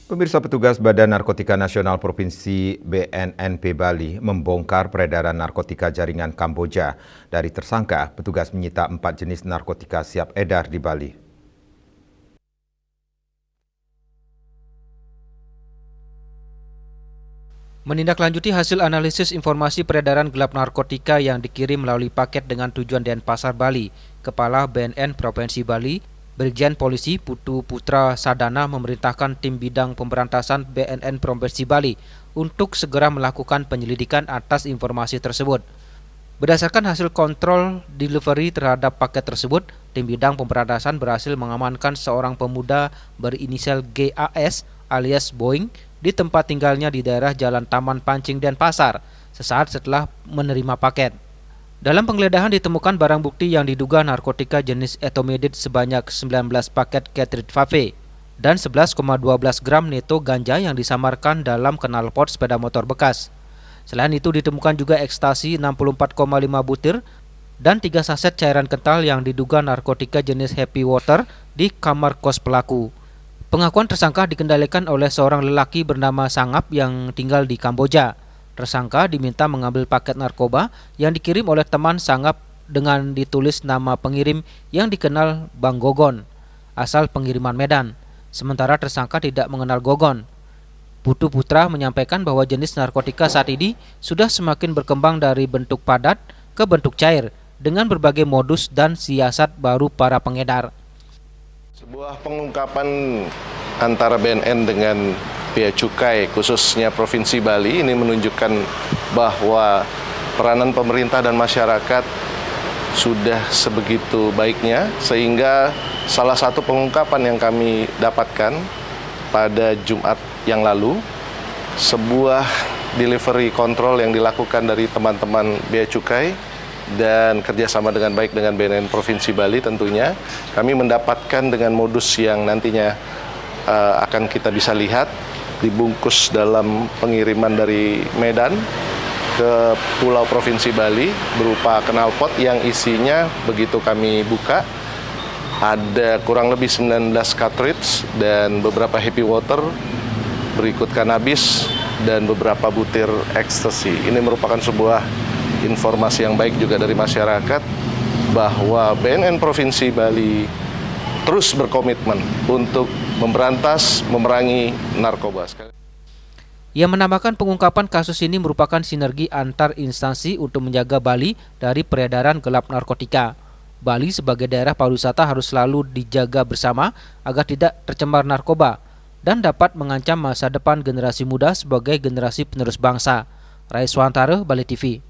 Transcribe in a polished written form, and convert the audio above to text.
Pemirsa, petugas Badan Narkotika Nasional Provinsi BNNP Bali membongkar peredaran narkotika jaringan Kamboja. Dari tersangka, petugas menyita 4 jenis narkotika siap edar di Bali. Menindaklanjuti hasil analisis informasi peredaran gelap narkotika yang dikirim melalui paket dengan tujuan Denpasar, Bali, Kepala BNN Provinsi Bali, Brigjen Polisi Putu Putra Sadana memerintahkan tim bidang pemberantasan BNN Provinsi Bali untuk segera melakukan penyelidikan atas informasi tersebut. Berdasarkan hasil kontrol delivery terhadap paket tersebut, tim bidang pemberantasan berhasil mengamankan seorang pemuda berinisial GAS alias Boeing di tempat tinggalnya di daerah Jalan Taman Pancing Denpasar sesaat setelah menerima paket. Dalam penggeledahan ditemukan barang bukti yang diduga narkotika jenis etomidid sebanyak 19 paket cartridge vape dan 11,12 gram neto ganja yang disamarkan dalam knalpot sepeda motor bekas. Selain itu ditemukan juga ekstasi 64,5 butir dan 3 saset cairan kental yang diduga narkotika jenis happy water di kamar kos pelaku. Pengakuan tersangka dikendalikan oleh seorang lelaki bernama Sangap yang tinggal di Kamboja. Tersangka diminta mengambil paket narkoba yang dikirim oleh teman Sangap dengan ditulis nama pengirim yang dikenal Bang Gogon, asal pengiriman Medan. Sementara tersangka tidak mengenal Gogon. Putu Putra menyampaikan bahwa jenis narkotika saat ini sudah semakin berkembang dari bentuk padat ke bentuk cair dengan berbagai modus dan siasat baru para pengedar. Sebuah pengungkapan antara BNN dengan Bea Cukai khususnya Provinsi Bali ini menunjukkan bahwa peranan pemerintah dan masyarakat sudah sebegitu baiknya, sehingga salah satu pengungkapan yang kami dapatkan pada Jumat yang lalu, sebuah delivery kontrol yang dilakukan dari teman-teman Bea Cukai dan kerjasama dengan baik dengan BNN Provinsi Bali tentunya, kami mendapatkan dengan modus yang nantinya akan kita bisa lihat dibungkus dalam pengiriman dari Medan ke Pulau Provinsi Bali berupa knalpot yang isinya begitu kami buka ada kurang lebih 19 cartridge dan beberapa happy water, berikut cannabis dan beberapa butir ekstasi. Ini merupakan sebuah informasi yang baik juga dari masyarakat bahwa BNN Provinsi Bali terus berkomitmen untuk memberantas, memerangi narkoba. Ia menambahkan pengungkapan kasus ini merupakan sinergi antar instansi untuk menjaga Bali dari peredaran gelap narkotika. Bali sebagai daerah pariwisata harus selalu dijaga bersama agar tidak tercemar narkoba dan dapat mengancam masa depan generasi muda sebagai generasi penerus bangsa. Rai Swantara, Bali TV.